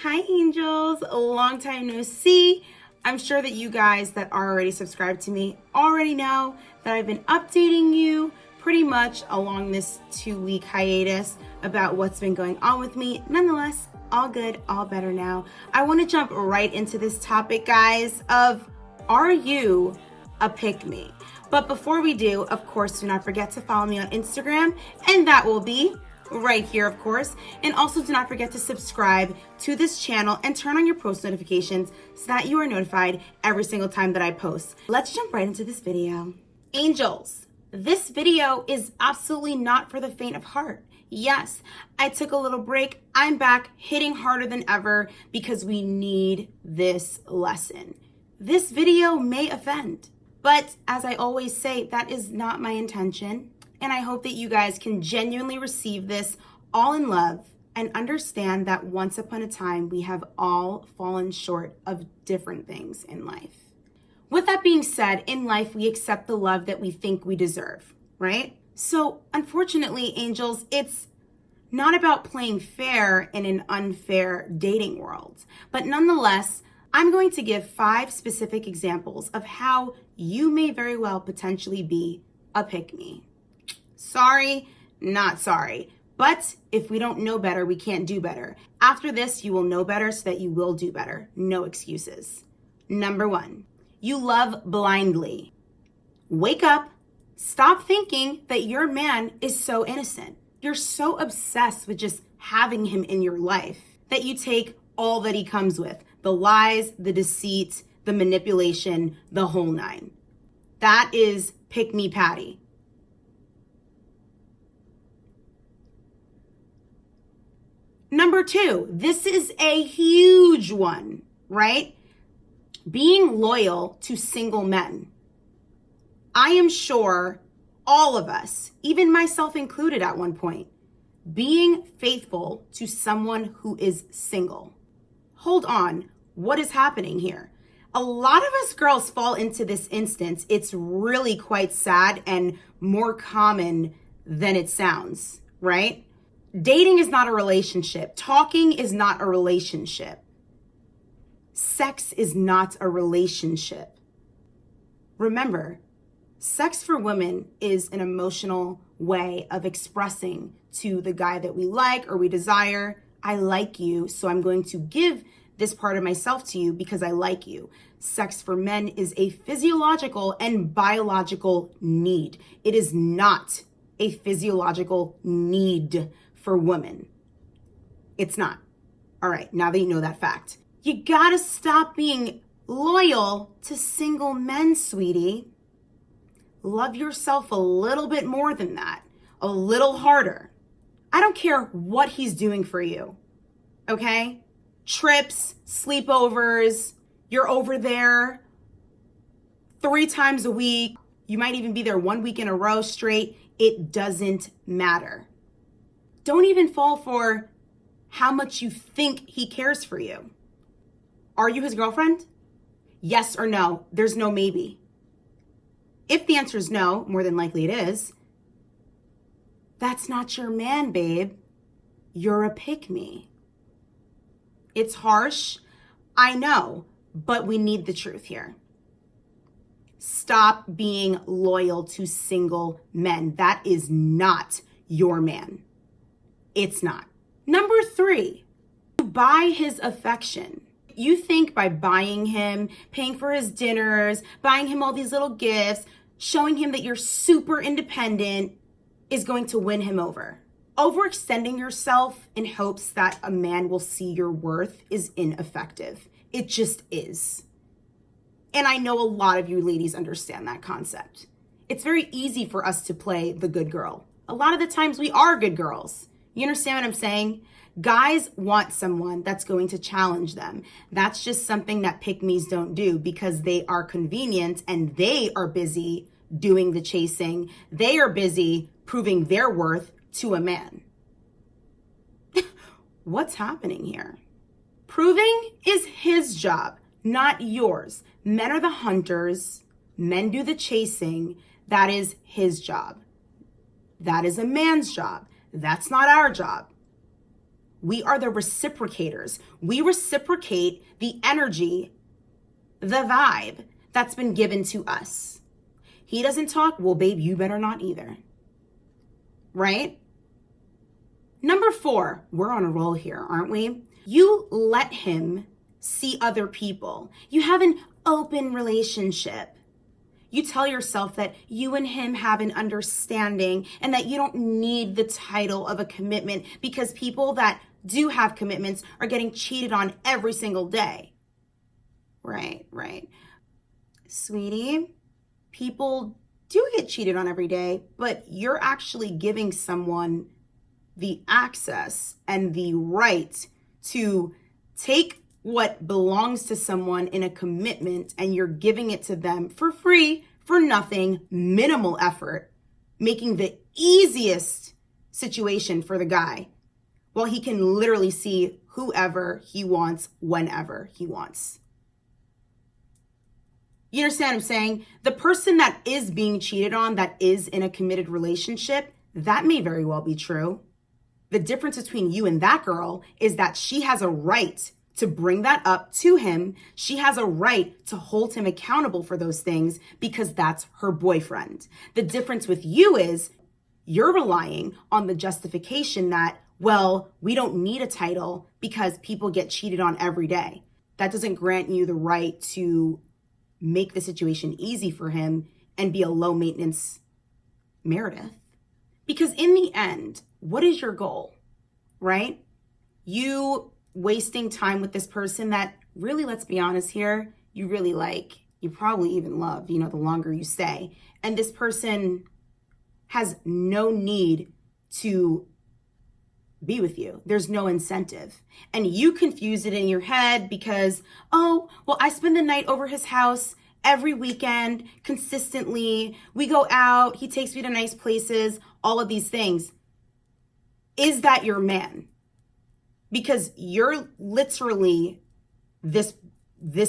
Hi angels, long time no see. I'm sure that you guys that are already subscribed to me already know that I've been updating you pretty much along this 2-week hiatus about what's been going on with me. Nonetheless, all good, all better now. I want to jump right into this topic, guys, of are you a pick-me? But before we do, of course, do not forget to follow me on Instagram, and that will be right here, of course. And also do not forget to subscribe to this channel and turn on your post notifications so that you are notified every single time that I post. Let's jump right into this video. Angels, this video is absolutely not for the faint of heart. Yes, I took a little break. I'm back hitting harder than ever because we need this lesson. This video may offend, but as I always say, that is not my intention. And I hope that you guys can genuinely receive this all in love and understand that once upon a time, we have all fallen short of different things in life. With that being said, in life, we accept the love that we think we deserve, right? So unfortunately, angels, it's not about playing fair in an unfair dating world. But nonetheless, I'm going to give 5 specific examples of how you may very well potentially be a pick-me. Sorry, not sorry. But if we don't know better, we can't do better. After this, you will know better so that you will do better. No excuses. Number 1, you love blindly. Wake up. Stop thinking that your man is so innocent. You're so obsessed with just having him in your life that you take all that he comes with. The lies, the deceit, the manipulation, the whole 9. That is pick me Patty. Number 2, this is a huge one, right? Being loyal to single men. I am sure all of us, even myself included at one point, being faithful to someone who is single. Hold on, what is happening here? A lot of us girls fall into this instance. It's really quite sad and more common than it sounds, right? Dating is not a relationship. Talking is not a relationship. Sex is not a relationship. Remember, sex for women is an emotional way of expressing to the guy that we like or we desire, I like you, so I'm going to give this part of myself to you because I like you. Sex for men is a physiological and biological need. It is not a physiological need for women. It's not. All right, now that you know that fact. You gotta stop being loyal to single men, sweetie. Love yourself a little bit more than that. A little harder. I don't care what he's doing for you, okay? Trips, sleepovers, you're over there 3 times a week. You might even be there 1 week in a row straight. It doesn't matter. Don't even fall for how much you think he cares for you. Are you his girlfriend? Yes or no? There's no maybe. If the answer is no, more than likely it is, that's not your man, babe. You're a pick-me. It's harsh, I know, but we need the truth here. Stop being loyal to single men. That is not your man. It's not. Number 3, you buy his affection. You think by buying him, paying for his dinners, buying him all these little gifts, showing him that you're super independent is going to win him over. Overextending yourself in hopes that a man will see your worth is ineffective. It just is. And I know a lot of you ladies understand that concept. It's very easy for us to play the good girl. A lot of the times we are good girls. You understand what I'm saying? Guys want someone that's going to challenge them. That's just something that pick-me's don't do because they are convenient and they are busy doing the chasing. They are busy proving their worth to a man. What's happening here? Proving is his job, not yours. Men are the hunters. Men do the chasing. That is his job. That is a man's job. That's not our job. We are the reciprocators. We reciprocate the energy, the vibe that's been given to us. He doesn't talk, well, babe, you better not either. Right? Number 4, we're on a roll here, aren't we? You let him see other people. You have an open relationship. You tell yourself that you and him have an understanding and that you don't need the title of a commitment because people that do have commitments are getting cheated on every single day. Right. Sweetie, people do get cheated on every day, but you're actually giving someone the access and the right to take what belongs to someone in a commitment and you're giving it to them for free, for nothing, minimal effort, making the easiest situation for the guy while he can literally see whoever he wants, whenever he wants. You understand what I'm saying? The person that is being cheated on, that is in a committed relationship, that may very well be true. The difference between you and that girl is that she has a right to bring that up to him. She has a right to hold him accountable for those things because that's her boyfriend. The difference with you is you're relying on the justification that, well, we don't need a title because people get cheated on every day. That doesn't grant you the right to make the situation easy for him and be a low maintenance Meredith. Because in the end, what is your goal, right? You wasting time with this person that really, let's be honest here, you really like, you probably even love, the longer you stay. And this person has no need to be with you. There's no incentive. And you confuse it in your head because, oh, well, I spend the night over his house every weekend, consistently. We go out, he takes me to nice places, all of these things. Is that your man? Because you're literally this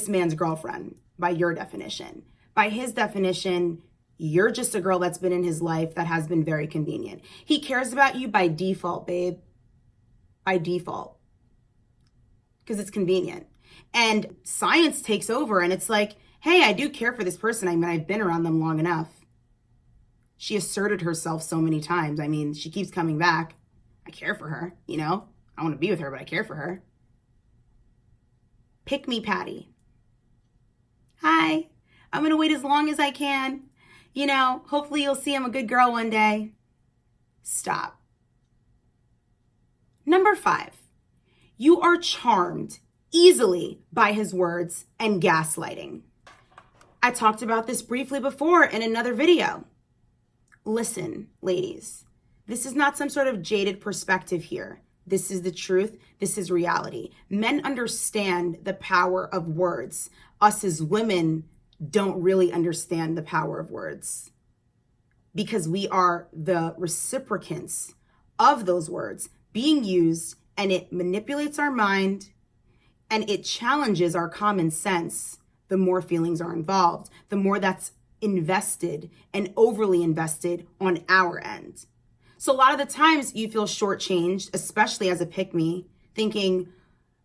man's girlfriend by your definition. By his definition, you're just a girl that's been in his life that has been very convenient. He cares about you by default, babe. By default. Because it's convenient. And science takes over and it's like, hey, I do care for this person. I mean, I've been around them long enough. She asserted herself so many times. I mean, she keeps coming back. I care for her, I want to be with her, but I care for her. Pick me, Patty. Hi, I'm going to wait as long as I can. Hopefully you'll see I'm a good girl one day. Stop. Number 5, you are charmed easily by his words and gaslighting. I talked about this briefly before in another video. Listen, ladies, this is not some sort of jaded perspective here. This is the truth. This is reality. Men understand the power of words. Us as women don't really understand the power of words because we are the reciprocants of those words being used, and it manipulates our mind and it challenges our common sense. The more feelings are involved, the more that's invested and overly invested on our end. So a lot of the times you feel shortchanged, especially as a pick-me, thinking,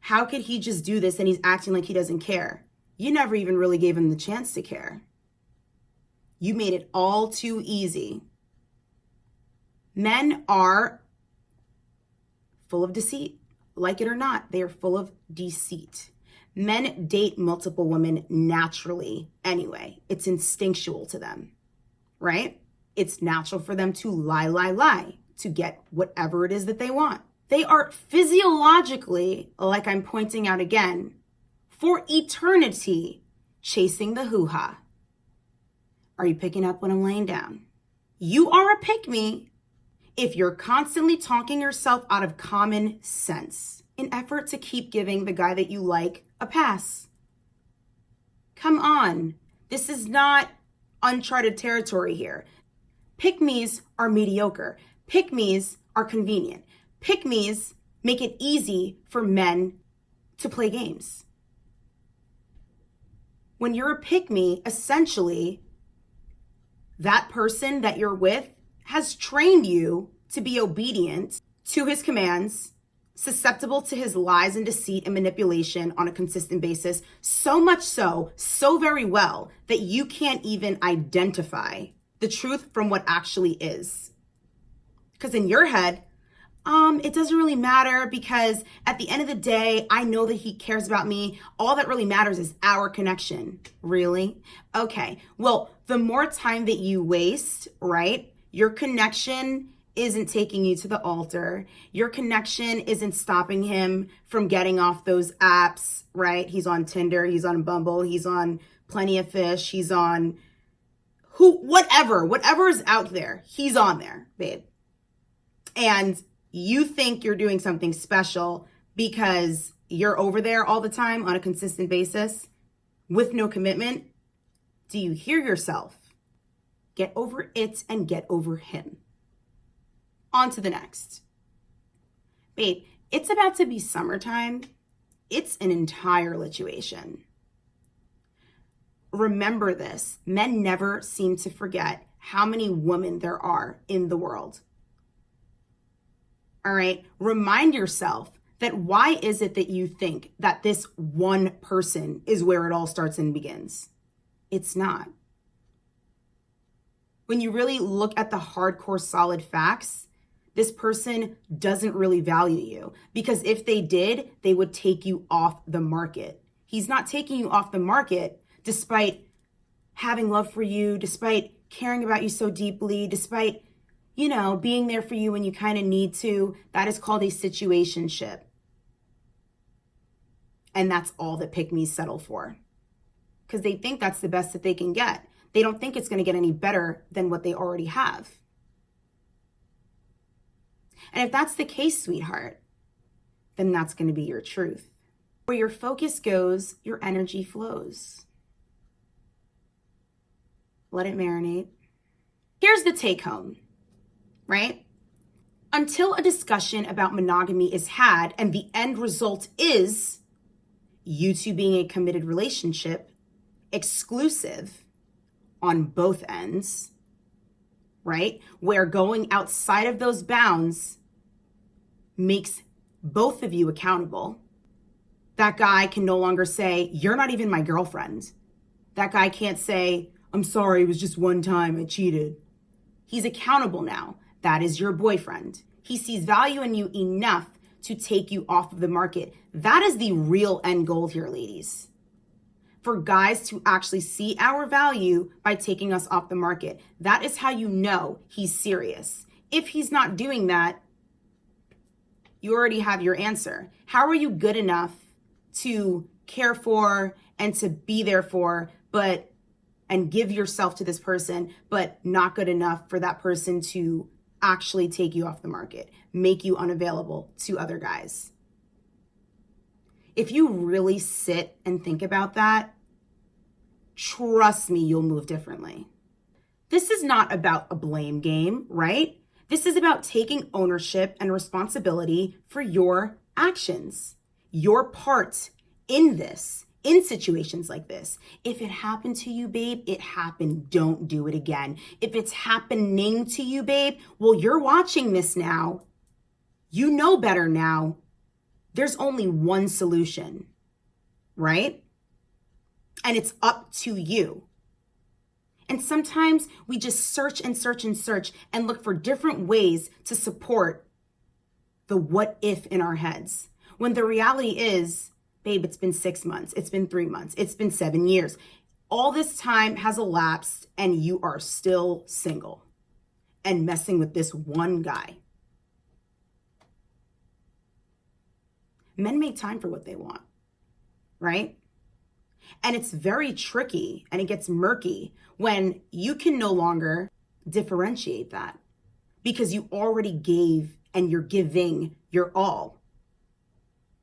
how could he just do this and he's acting like he doesn't care? You never even really gave him the chance to care. You made it all too easy. Men are full of deceit. Like it or not, they are full of deceit. Men date multiple women naturally anyway. It's instinctual to them, right? It's natural for them to lie to get whatever it is that they want. They are physiologically, like I'm pointing out again, for eternity, chasing the hoo-ha. Are you picking up when I'm laying down? You are a pick-me if you're constantly talking yourself out of common sense in effort to keep giving the guy that you like a pass. Come on. This is not uncharted territory here. Pick-me's are mediocre. Pick-me's are convenient. Pick-me's make it easy for men to play games. When you're a pick-me, essentially, that person that you're with has trained you to be obedient to his commands susceptible to his lies and deceit and manipulation on a consistent basis, so much so, so very well, that you can't even identify the truth from what actually is. Because in your head, it doesn't really matter because at the end of the day, I know that he cares about me. All that really matters is our connection. Really? Okay. Well, the more time that you waste, right? Your connection isn't taking you to the altar. Your connection isn't stopping him from getting off those apps, right? He's on Tinder, he's on Bumble, he's on Plenty of Fish, he's on whatever is out there, he's on there, babe. And you think you're doing something special because you're over there all the time on a consistent basis with no commitment. Do you hear yourself? Get over it and get over him. On to the next. Babe, it's about to be summertime. It's an entire lituation. Remember this. Men never seem to forget how many women there are in the world. All right, remind yourself that why is it that you think that this one person is where it all starts and begins? It's not. When you really look at the hardcore solid facts, this person doesn't really value you, because if they did, they would take you off the market. He's not taking you off the market despite having love for you, despite caring about you so deeply, despite being there for you when you kind of need to. That is called a situationship. And that's all that pick-me's settle for. Because they think that's the best that they can get. They don't think it's going to get any better than what they already have. And if that's the case, sweetheart, then that's going to be your truth. Where your focus goes, your energy flows. Let it marinate. Here's the take home. Right? Until a discussion about monogamy is had and the end result is you two being a committed relationship, exclusive on both ends, right? Where going outside of those bounds makes both of you accountable. That guy can no longer say, you're not even my girlfriend. That guy can't say, I'm sorry, it was just one time, I cheated. He's accountable now. That is your boyfriend. He sees value in you enough to take you off of the market. That is the real end goal here, ladies. For guys to actually see our value by taking us off the market. That is how you know he's serious. If he's not doing that, you already have your answer. How are you good enough to care for and to be there for, and give yourself to this person, but not good enough for that person to actually take you off the market, make you unavailable to other guys? If you really sit and think about that, trust me, you'll move differently. This is not about a blame game, right? This is about taking ownership and responsibility for your actions, your part in this, in situations like this. If it happened to you, babe, it happened. Don't do it again. If it's happening to you, babe, well, you're watching this now. You know better now. There's only one solution, right? And it's up to you. And sometimes we just search and search and search and look for different ways to support the what if in our heads. When the reality is, babe, it's been 6 months, it's been 3 months, it's been 7 years. All this time has elapsed and you are still single and messing with this one guy. Men make time for what they want, right? And it's very tricky and it gets murky when you can no longer differentiate that because you already gave and you're giving your all.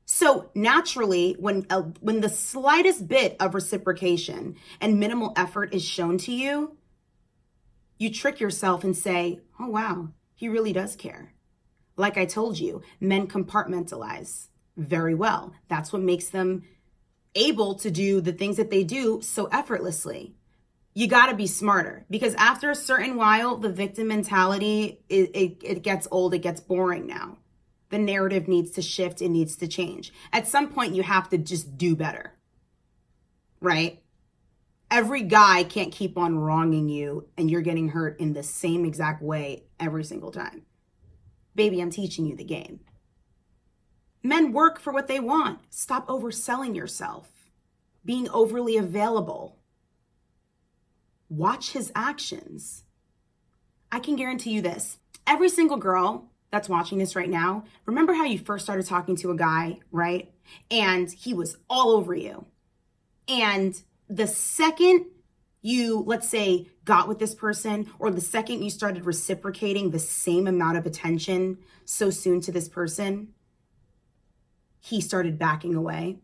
So naturally, when the slightest bit of reciprocation and minimal effort is shown to you, you trick yourself and say, oh, wow, he really does care. Like I told you, men compartmentalize very well. That's what makes them able to do the things that they do so effortlessly. You got to be smarter because after a certain while, the victim mentality, it gets old, it gets boring now. The narrative needs to shift. It needs to change. At some point, you have to just do better, right? Every guy can't keep on wronging you and you're getting hurt in the same exact way every single time. Baby, I'm teaching you the game. Men work for what they want. Stop overselling yourself, being overly available. Watch his actions. I can guarantee you this. Every single girl that's watching this right now, remember how you first started talking to a guy, right? And he was all over you. And the second you, let's say, got with this person, or the second you started reciprocating the same amount of attention so soon to this person, he started backing away.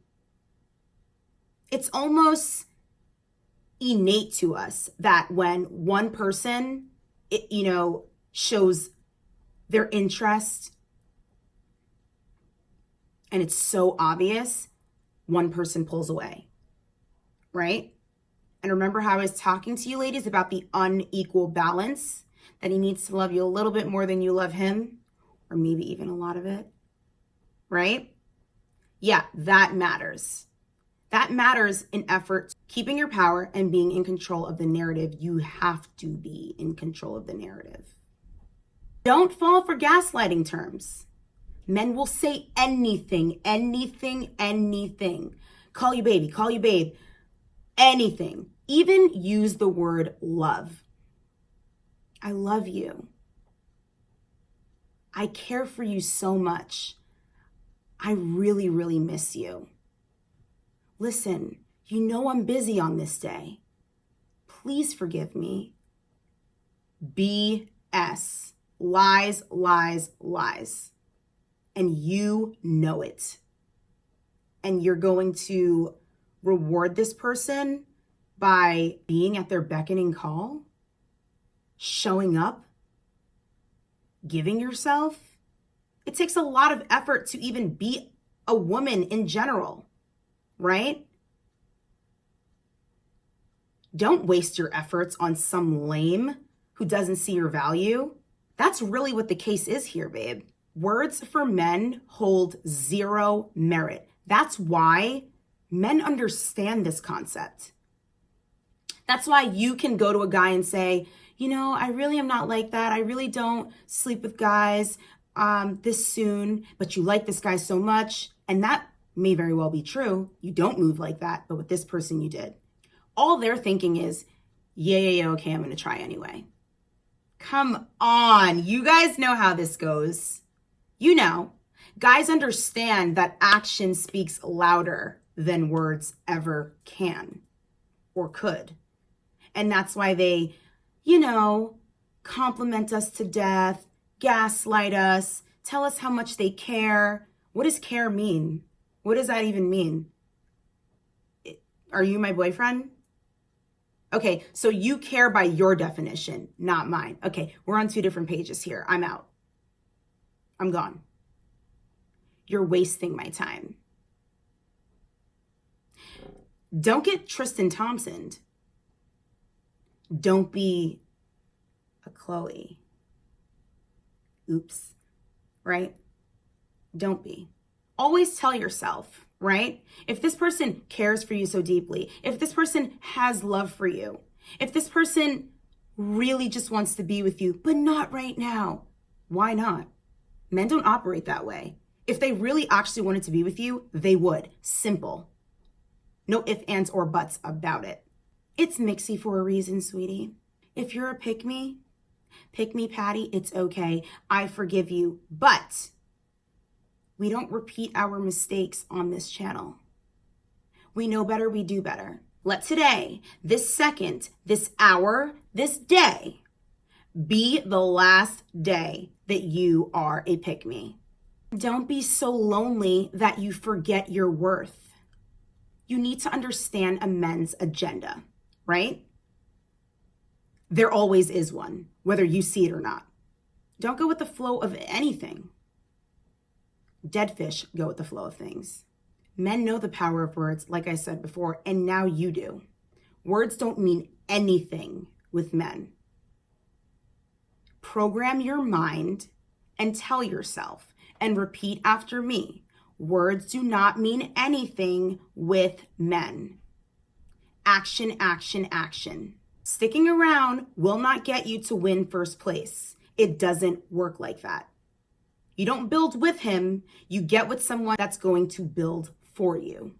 It's almost innate to us that when one person, shows their interest and it's so obvious, one person pulls away, right? And remember how I was talking to you ladies about the unequal balance, that he needs to love you a little bit more than you love him, or maybe even a lot of it, right? Yeah, that matters. That matters in effort, keeping your power and being in control of the narrative. You have to be in control of the narrative. Don't fall for gaslighting terms. Men will say anything. Call you babe, anything. Even use the word love. I love you. I care for you so much. I really, really miss you. Listen, you know I'm busy on this day. Please forgive me. BS. Lies. And you know it. And you're going to reward this person by being at their beckoning call, showing up, giving yourself. It takes a lot of effort to even be a woman in general, right? Don't waste your efforts on some lame who doesn't see your value. That's really what the case is here, babe. Words for men hold zero merit. That's why men understand this concept. That's why you can go to a guy and say, I really am not like that. I really don't sleep with guys this soon, but you like this guy so much. And that may very well be true. You don't move like that, but with this person you did. All they're thinking is, yeah, okay, I'm going to try anyway. Come on. You guys know how this goes. Guys understand that action speaks louder than words ever can or could. And that's why they, compliment us to death, gaslight us, tell us how much they care. What does care mean? What does that even mean? Are you my boyfriend? Okay, so you care by your definition, not mine. Okay, we're on 2 different pages here. I'm out. I'm gone. You're wasting my time. Don't get Tristan Thompsoned. Don't be a Chloe. Oops, right? Don't be. Always tell yourself, right? If this person cares for you so deeply, if this person has love for you, if this person really just wants to be with you, but not right now, why not? Men don't operate that way. If they really actually wanted to be with you, they would. Simple. No ifs, ands, or buts about it. It's mixy for a reason, sweetie. If you're a pick me Patty, it's okay. I forgive you. But we don't repeat our mistakes on this channel. We know better, we do better. Let today, this second, this hour, this day, be the last day that you are a pick me. Don't be so lonely that you forget your worth. You need to understand a men's agenda, right? There always is one, whether you see it or not. Don't go with the flow of anything. Dead fish go with the flow of things. Men know the power of words, like I said before, and now you do. Words don't mean anything with men. Program your mind and tell yourself, And repeat after me. Words do not mean anything with men. Action, action, action. Sticking around will not get you to win first place. It doesn't work like that. You don't build with him, you get with someone that's going to build for you.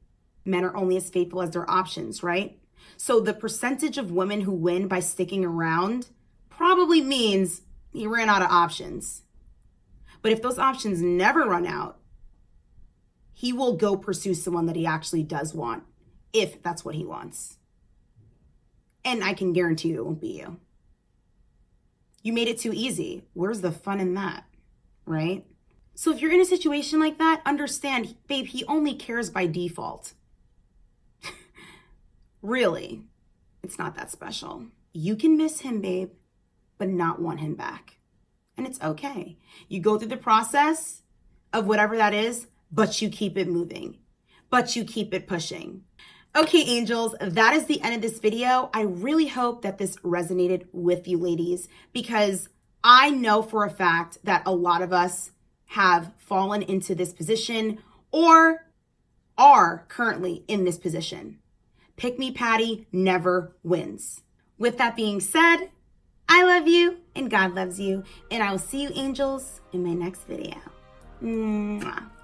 Men are only as faithful as their options, right? So the percentage of women who win by sticking around probably means he ran out of options. But if those options never run out, he will go pursue someone that he actually does want, if that's what he wants. And I can guarantee you it won't be you. You made it too easy. Where's the fun in that, right? So if you're in a situation like that, understand, babe, he only cares by default. Really, it's not that special. You can miss him, babe, but not want him back. And it's okay. You go through the process of whatever that is, but you keep it moving, but you keep it pushing. Okay, angels, that is the end of this video. I really hope that this resonated with you ladies, because I know for a fact that a lot of us have fallen into this position or are currently in this position. Pick me, Patty never wins. With that being said, I love you and God loves you, and I will see you angels in my next video. Mwah.